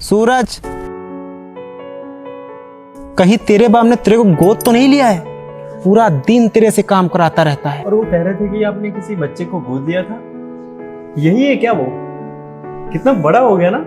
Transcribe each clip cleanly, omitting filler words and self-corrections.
सूरज, कहीं तेरे बाप ने तेरे को गोद तो नहीं लिया है? पूरा दिन तेरे से काम कराता रहता है। और वो कह रहे थे कि आपने किसी बच्चे को गोद लिया था, यही है क्या? वो कितना बड़ा हो गया ना।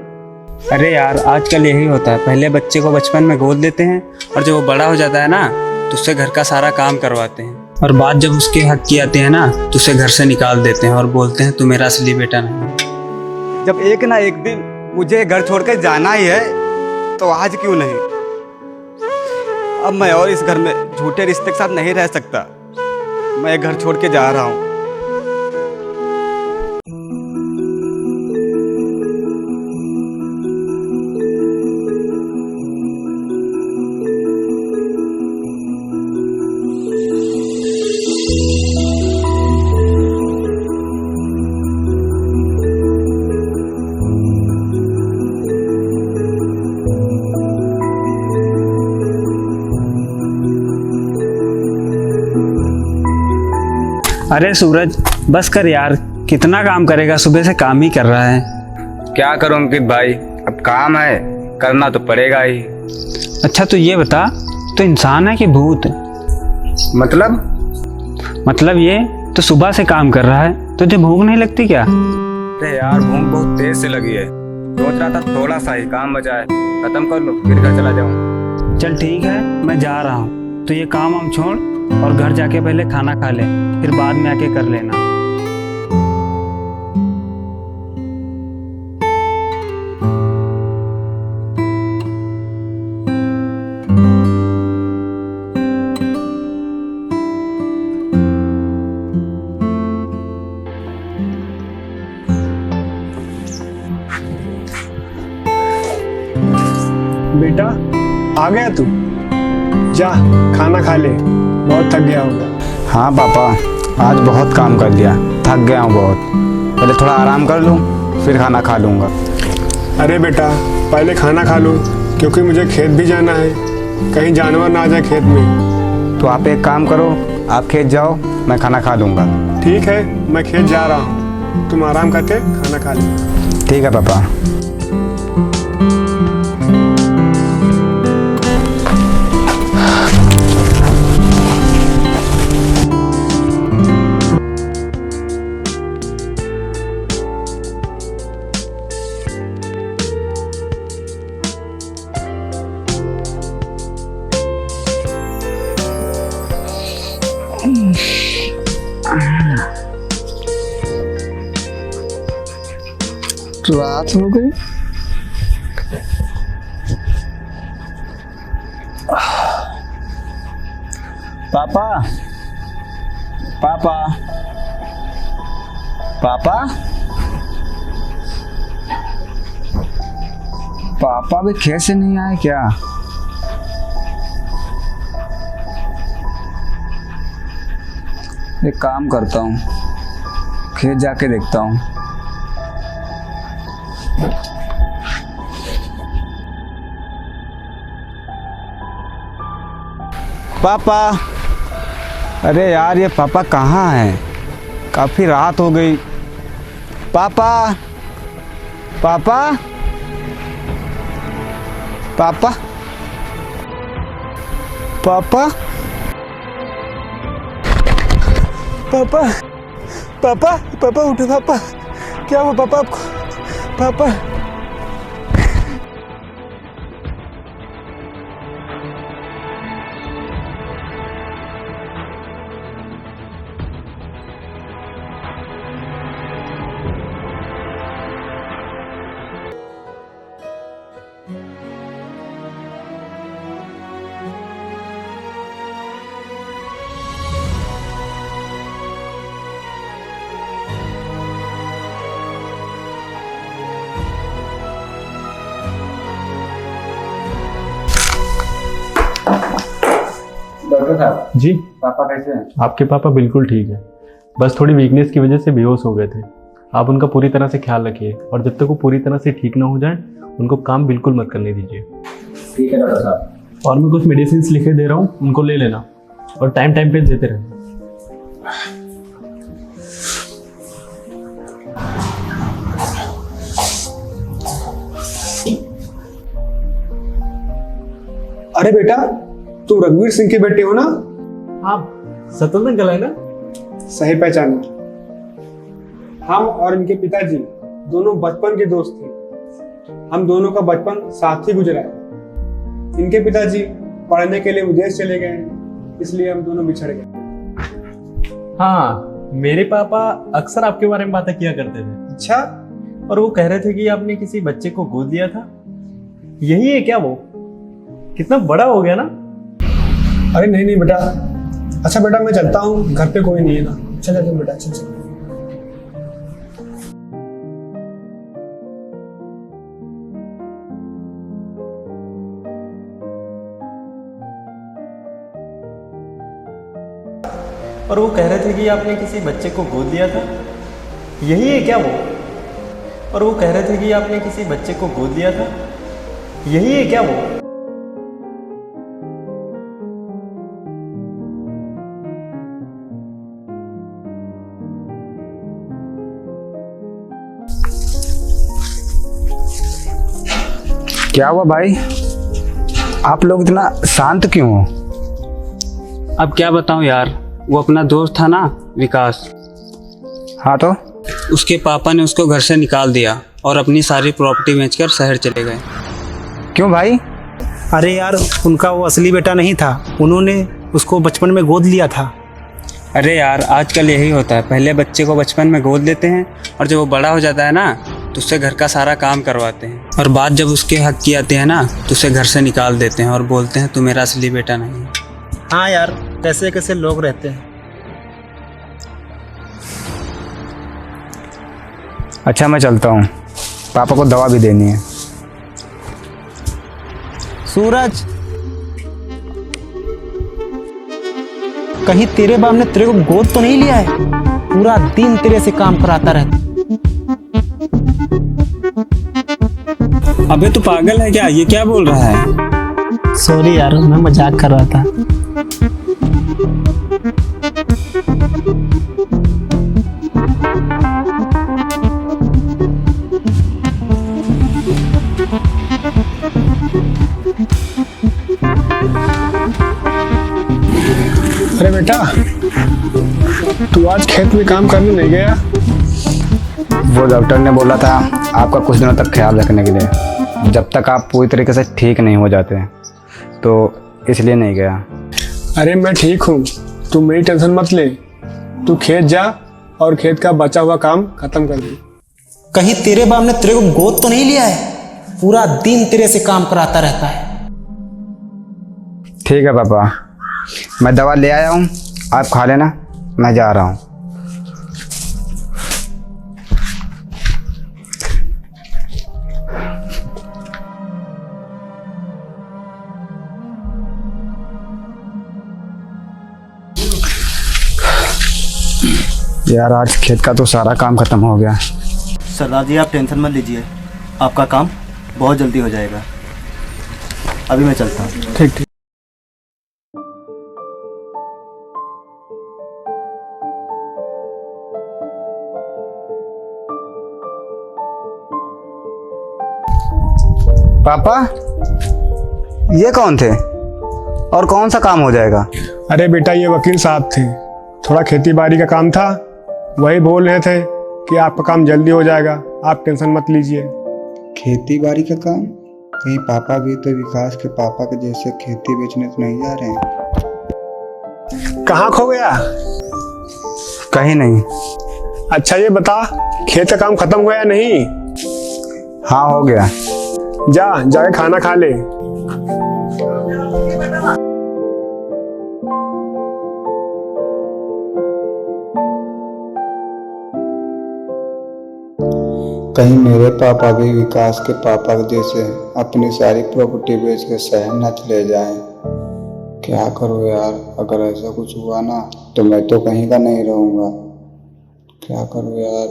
अरे यार, आजकल यही होता है। पहले बच्चे को बचपन में गोद लेते हैं और जब वो बड़ा हो जाता है ना तो उससे घर का सारा काम करवाते हैं, और बात जब उसके हक की आती है ना तो उसे घर से निकाल देते हैं और बोलते हैं तू मेरा असली बेटा नहीं। जब एक ना एक दिन मुझे घर छोड़कर जाना ही है तो आज क्यों नहीं। अब मैं और इस घर में झूठे रिश्ते के साथ नहीं रह सकता। मैं घर छोड़ के जा रहा हूँ। अरे सूरज, बस कर यार, कितना काम करेगा? सुबह से काम ही कर रहा है। क्या करूँ अंकित भाई, अब काम है, करना तो पड़ेगा ही। अच्छा तो ये बता, तो इंसान है कि भूत? मतलब ये तो सुबह से काम कर रहा है, तुझे भूख नहीं लगती क्या? अरे यार, भूख बहुत तेज से लगी है। सोच रहा था थोड़ा सा ही काम बचा है, खत्म कर लो फिर घर चला जाऊँ। चल ठीक है, मैं जा रहा हूँ। तो ये काम हम छोड़ और घर जाके पहले खाना खा ले, फिर बाद में आके कर लेना। बेटा, आ गया तू? जा खाना खा ले, बहुत थक गया होगा। हाँ पापा, आज बहुत काम कर लिया, थक गया हूँ बहुत। पहले थोड़ा आराम कर लूँ फिर खाना खा लूँगा। अरे बेटा, पहले खाना खा लो, क्योंकि मुझे खेत भी जाना है, कहीं जानवर ना आ जाए खेत में। तो आप एक काम करो, आप खेत जाओ, मैं खाना खा लूँगा। ठीक है, मैं खेत जा रहा हूँ, तुम आराम करके खाना खा लो। ठीक है पापा। रात हो गई। पापा, पापा, पापा, पापा भी खेत से नहीं आए क्या? एक काम करता हूँ, खेत जाके देखता हूँ। पापा, अरे यार ये पापा कहाँ हैं? काफी रात हो गई। पापा, पापा, पापा, पापा, पापा, पापा, पापा उठो पापा। क्या हुआ पापा आपको? पापा, डॉक्टर साहब जी, पापा कैसे हैं? आपके पापा बिल्कुल ठीक है, बस थोड़ी वीकनेस की वजह से बेहोश हो गए थे। आप उनका पूरी तरह से ख्याल रखिए और जब तक वो पूरी तरह से ठीक ना हो जाए उनको काम बिल्कुल मत करने दीजिए। ठीक है डॉक्टर साहब। और मैं कुछ मेडिसिन लिखे दे रहा हूँ, उनको ले लेना और टाइम टाइम पे देते रहना। अरे बेटा, तुम रघुवीर सिंह के बेटे हो ना? आप सतत अंकल है ना? सही पहचाना। हम और इनके पिताजी दोनों बचपन के दोस्त थे। हम दोनों का बचपन साथ ही गुजरा है। इनके पिताजी पढ़ने के लिए विदेश चले गए, इसलिए हम दोनों बिछड़ गए। हाँ, मेरे पापा अक्सर आपके बारे में बातें किया करते थे। अच्छा, और वो कह रहे थे कि आपने किसी बच्चे को गोद लिया था। यही है क्या वो? कितना बड़ा हो गया ना। अरे नहीं नहीं बेटा। अच्छा बेटा, मैं चलता हूँ, घर पे कोई नहीं है ना। चल तुम बेटा, चल चल। और वो कह रहे थे कि आपने किसी बच्चे को गोद लिया था। यही है क्या वो? और वो कह रहे थे कि आपने किसी बच्चे को गोद लिया था। यही है क्या वो? क्या हुआ भाई, आप लोग इतना शांत क्यों हो? अब क्या बताऊं यार, वो अपना दोस्त था ना विकास, हाँ तो उसके पापा ने उसको घर से निकाल दिया और अपनी सारी प्रॉपर्टी बेचकर शहर चले गए। क्यों भाई? अरे यार, उनका वो असली बेटा नहीं था, उन्होंने उसको बचपन में गोद लिया था। अरे यार, आजकल यही होता है, पहले बच्चे को बचपन में गोद लेते हैं और जब वो बड़ा हो जाता है ना तो उससे घर का सारा काम करवाते हैं, और बात जब उसके हक की आती है ना तो उसे घर से निकाल देते हैं और बोलते हैं तू मेरा असली बेटा नहीं है। हाँ यार, कैसे कैसे लोग रहते हैं। अच्छा मैं चलता हूँ, पापा को दवा भी देनी है। सूरज, कहीं तेरे बाप ने तेरे को गोद तो नहीं लिया है? पूरा दिन तेरे से काम कराता रहता। अबे तू पागल है क्या? ये क्या बोल रहा है? सॉरी यार, मैं मजाक कर रहा था। अरे बेटा, तू आज खेत में काम करने नहीं गया? वो डॉक्टर ने बोला था आपका कुछ दिनों तक ख्याल रखने के लिए, जब तक आप पूरी तरीके से ठीक नहीं हो जाते, तो इसलिए नहीं गया। अरे मैं ठीक हूँ, तू मेरी टेंशन मत ले। तू खेत जा और खेत का बचा हुआ काम खत्म कर दे। कहीं तेरे बाप ने तेरे को गोद तो नहीं लिया है? पूरा दिन तेरे से काम कराता रहता है। ठीक है पापा, मैं दवा ले आया हूँ, आप खा लेना, मैं जा रहा हूँ। यार आज खेत का तो सारा काम खत्म हो गया। सरदार जी आप टेंशन मत लीजिए, आपका काम बहुत जल्दी हो जाएगा। अभी मैं चलता हूँ। ठीक ठीक। पापा, ये कौन थे और कौन सा काम हो जाएगा? अरे बेटा, ये वकील साहब थे, थोड़ा खेती बाड़ी का काम था, वही बोल रहे थे कि आपका काम जल्दी हो जाएगा, आप टेंशन मत लीजिए। खेती बाड़ी का काम? कहीं पापा भी तो विकास के पापा के जैसे खेती बेचने तो नहीं जा रहे हैं? कहाँ खो गया? कहीं नहीं। अच्छा ये बता, खेत का काम खत्म हुआ या नहीं? हाँ हो गया। जाके खाना खा ले। कहीं मेरे पापा भी विकास के पापा के जैसे अपनी सारी प्रॉपर्टी बेच के शहर न चले जाएं। क्या करूँ यार, अगर ऐसा कुछ हुआ ना तो मैं तो कहीं का नहीं रहूँगा। क्या करूँ यार।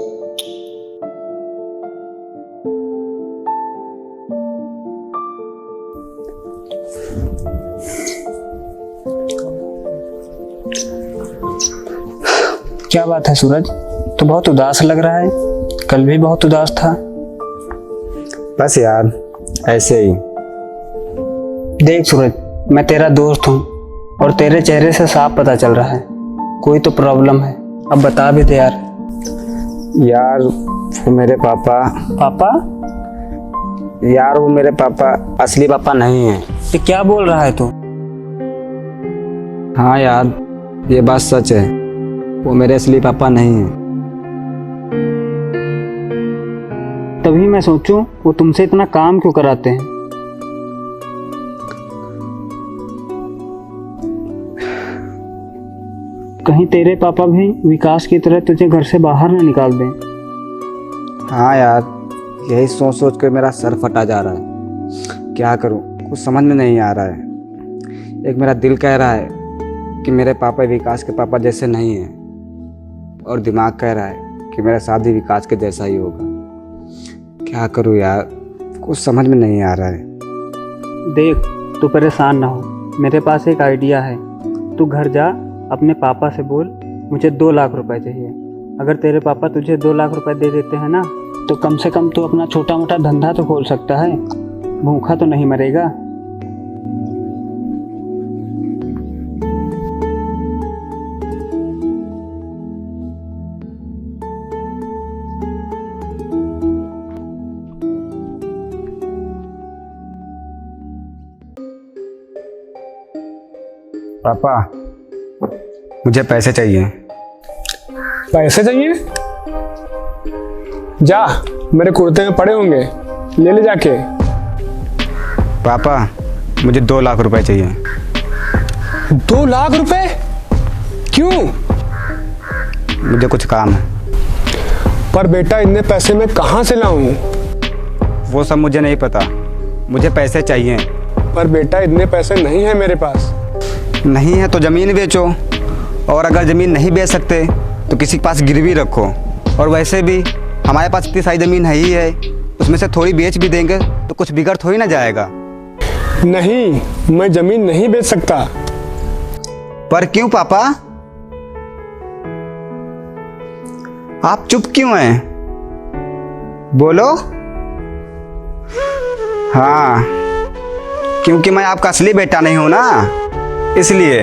क्या बात है सूरज, तो बहुत उदास लग रहा है, कल भी बहुत उदास था। बस यार ऐसे ही। देख सूरज, मैं तेरा दोस्त हूँ और तेरे चेहरे से साफ पता चल रहा है कोई तो प्रॉब्लम है। अब बता भी दे यार। यार वो मेरे पापा पापा? यार वो मेरे पापा असली पापा नहीं है। ये क्या बोल रहा है तू? हाँ यार ये बात सच है, वो मेरे असली पापा नहीं है। तभी मैं सोचूं वो तुमसे इतना काम क्यों कराते हैं। कहीं तेरे पापा भी विकास की तरह तुझे घर से बाहर ना निकाल दें। हाँ यार यही सोच सोच कर मेरा सर फटा जा रहा है। क्या करूं कुछ समझ में नहीं आ रहा है। एक मेरा दिल कह रहा है कि मेरे पापा विकास के पापा जैसे नहीं हैं, और दिमाग कह रहा है कि मेरा साथ भी विकास के जैसा ही होगा। क्या करूं यार कुछ समझ में नहीं आ रहा है। देख तू परेशान ना हो, मेरे पास एक आइडिया है। तू घर जा, अपने पापा से बोल मुझे 2 लाख रुपए चाहिए। अगर तेरे पापा तुझे 2 लाख रुपए दे देते हैं ना, तो कम से कम तू अपना छोटा मोटा धंधा तो खोल सकता है, भूखा तो नहीं मरेगा। पापा मुझे पैसे चाहिए। पैसे चाहिए? जा, मेरे कुर्ते में पड़े होंगे, ले ले जाके। पापा मुझे 2 लाख रुपए चाहिए। 2 लाख रुपए? क्यों? मुझे कुछ काम है। पर बेटा इतने पैसे मैं कहाँ से लाऊं? वो सब मुझे नहीं पता, मुझे पैसे चाहिए। पर बेटा इतने पैसे नहीं है मेरे पास। नहीं है तो ज़मीन बेचो, और अगर ज़मीन नहीं बेच सकते तो किसी के पास गिरवी रखो। और वैसे भी हमारे पास इतनी सारी ज़मीन है ही है, उसमें से थोड़ी बेच भी देंगे तो कुछ बिगड़ थोड़ी ना जाएगा। नहीं, मैं ज़मीन नहीं बेच सकता। पर क्यों पापा? आप चुप क्यों हैं? बोलो। हाँ क्योंकि मैं आपका असली बेटा नहीं हूं ना, इसलिए।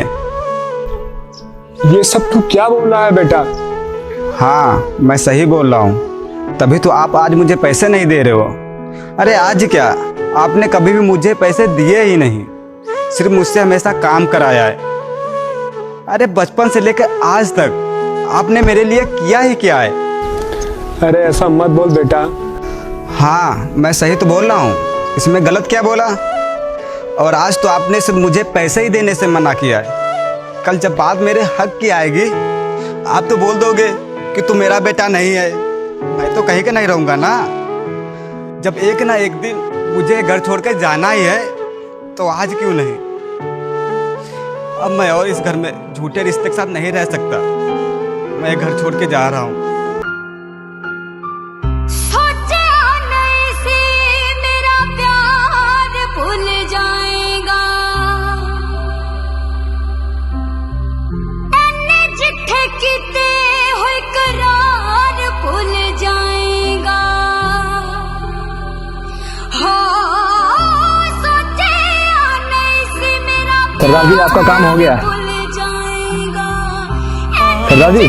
ये सब तू क्या बोल रहा है बेटा? हाँ मैं सही बोल रहा हूँ, तभी तो आप आज मुझे पैसे नहीं दे रहे हो। अरे आज क्या, आपने कभी भी मुझे पैसे दिए ही नहीं, सिर्फ मुझसे हमेशा काम कराया है। अरे बचपन से लेकर आज तक आपने मेरे लिए किया ही क्या है। अरे ऐसा मत बोल बेटा। हाँ मैं सही तो बोल रहा हूँ, इसमें गलत क्या बोला? और आज तो आपने सिर्फ मुझे पैसे ही देने से मना किया है। कल जब बात मेरे हक की आएगी, आप तो बोल दोगे कि तू मेरा बेटा नहीं है। मैं तो कहीं के नहीं रहूँगा ना। जब एक ना एक दिन मुझे घर छोड़ कर जाना ही है, तो आज क्यों नहीं। अब मैं और इस घर में झूठे रिश्ते के साथ नहीं रह सकता। मैं घर छोड़ के जा रहा हूँ। सरदार जी आपका काम हो गया। सरदार जी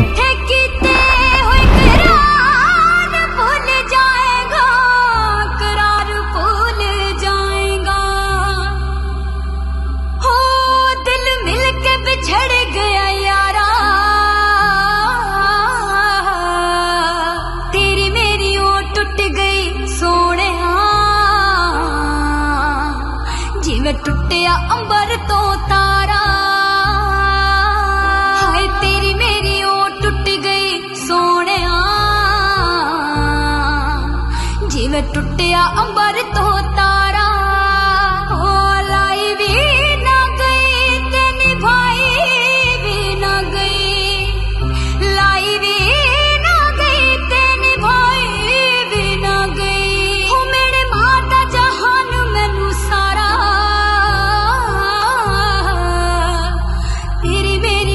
टुटिया अंबर तो तारा, हाय तेरी मेरी ओ टूट गई सोनिया, जिवें टुटिया अंबर तो तारा। ओ लाई भी ना गई ते निभाई भी ना गई, लाई भी ना गई ते निभाई भी ना गई। हो मेरे माता जहान मैनू सारा।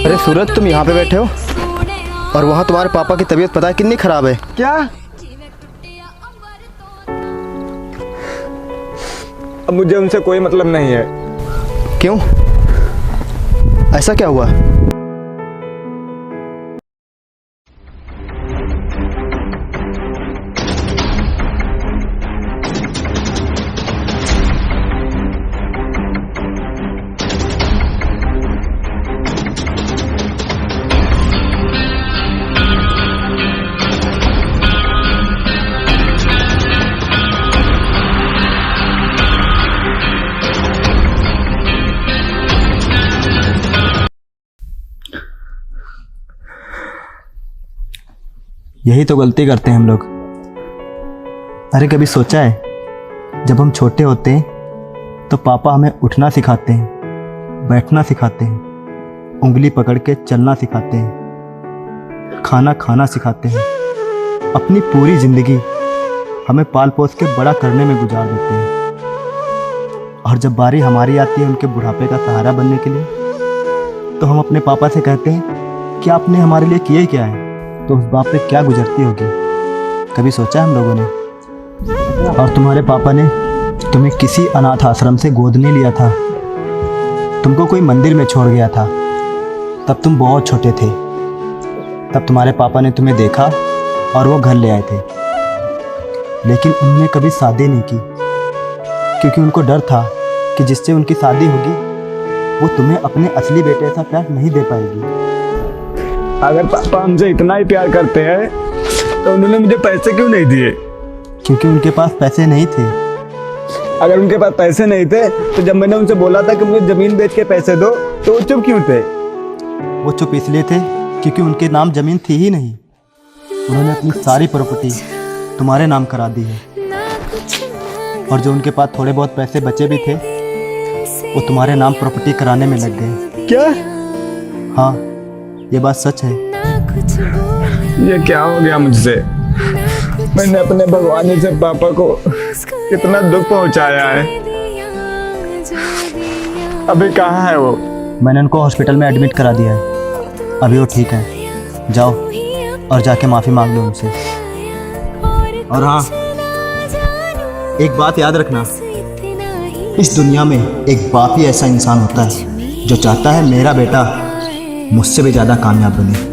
अरे सूरज तुम यहाँ पे बैठे हो और वहाँ तुम्हारे पापा की तबीयत पता है कितनी खराब है। क्या? अब मुझे उनसे कोई मतलब नहीं है। क्यों? ऐसा क्या हुआ? यही तो गलती करते हैं हम लोग। अरे कभी सोचा है जब हम छोटे होते हैं तो पापा हमें उठना सिखाते हैं, बैठना सिखाते हैं, उंगली पकड़ के चलना सिखाते हैं, खाना खाना सिखाते हैं, अपनी पूरी ज़िंदगी हमें पाल पोस के बड़ा करने में गुजार देते हैं। और जब बारी हमारी आती है उनके बुढ़ापे का सहारा बनने के लिए, तो हम अपने पापा से कहते हैं कि आपने हमारे लिए किए क्या है। तो उस बाप पे क्या गुजरती होगी, कभी सोचा हम लोगों ने? और तुम्हारे पापा ने तुम्हें किसी अनाथ आश्रम से गोद नहीं लिया था, तुमको कोई मंदिर में छोड़ गया था। तब तुम बहुत छोटे थे। तब तुम्हारे पापा ने तुम्हें देखा और वो घर ले आए थे। लेकिन उन्होंने कभी शादी नहीं की, क्योंकि उनको डर था कि जिससे उनकी शादी होगी वो तुम्हें अपने असली बेटे ऐसा प्यार नहीं दे पाएगी। अगर पापा हमसे इतना ही प्यार करते हैं तो उन्होंने मुझे पैसे क्यों नहीं दिए? क्योंकि उनके पास पैसे नहीं थे। अगर उनके पास पैसे नहीं थे तो जब मैंने उनसे बोला था कि मुझे ज़मीन बेच के पैसे दो तो वो चुप क्यों थे? वो चुप इसलिए थे क्योंकि उनके नाम ज़मीन थी ही नहीं। उन्होंने अपनी सारी प्रॉपर्टी तुम्हारे नाम करा दी है। और जो उनके पास थोड़े बहुत पैसे बचे भी थे वो तुम्हारे नाम प्रॉपर्टी कराने में लग गए। क्या? हाँ, ये बात सच है। ये क्या हो गया मुझसे? मैंने अपने भगवान से पापा को कितना दुख पहुंचाया है। अभी कहाँ है वो? मैंने उनको हॉस्पिटल में एडमिट करा दिया है। अभी वो ठीक है। जाओ और जाके माफ़ी मांग लो उनसे। और हाँ, एक बात याद रखना, इस दुनिया में एक बाप ही ऐसा इंसान होता है जो चाहता है मेरा बेटा मुझसे भी ज़्यादा कामयाब बने।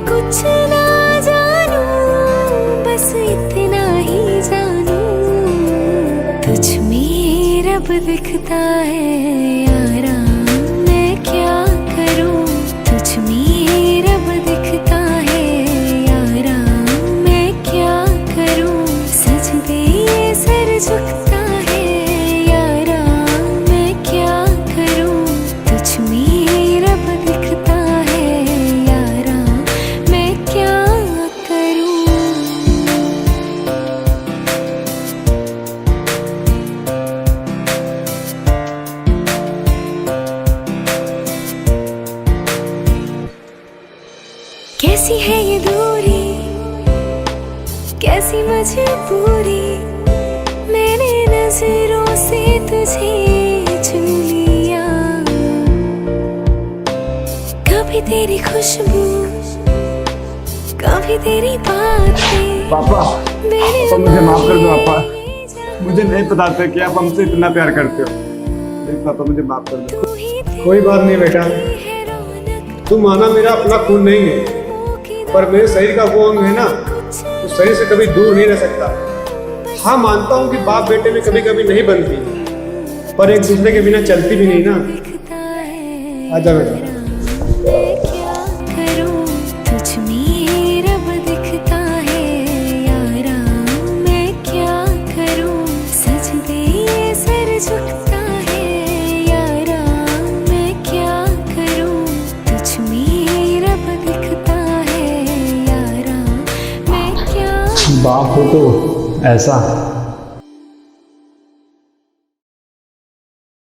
कुछ ना जानू, बस इतना ही जानू, तुझ में रब दिखता है यारा, मैं क्या करूं, तुझ में रब दिखता है यारा, मैं क्या करूं, सजदे ये सर झुकता है यारा, मैं क्या करूं, तुझ में रब दिखता है यारा, मैं क्या करूं। कैसी है ये दूरी, कैसी मजबूरी, मैंने नजरों से तुझे चुन लिया, कभी तेरी खुशबू, कभी तेरी बातें। पापा, मुझे माफ कर दो पापा, मुझे नहीं पता था कि आप हमसे इतना प्यार करते हो। प्लीज पापा मुझे माफ कर दो। कोई बात नहीं बेटा, तू माना मेरा अपना खून नहीं है, पर मेरे शरीर का वो अंग है ना, तो शरीर से कभी दूर नहीं रह सकता। हाँ मानता हूँ कि बाप बेटे में कभी कभी नहीं बनती, पर एक दूसरे के बिना चलती भी नहीं ना। आजा बेटा। मैं क्या करूं, तुझ में रब दिखता है यारा, मैं क्या करूं, सजदे ये सर झुकता है यारा, मैं क्या करूं, तुझ में रब दिखता है यारा। बाप हो तो ऐसा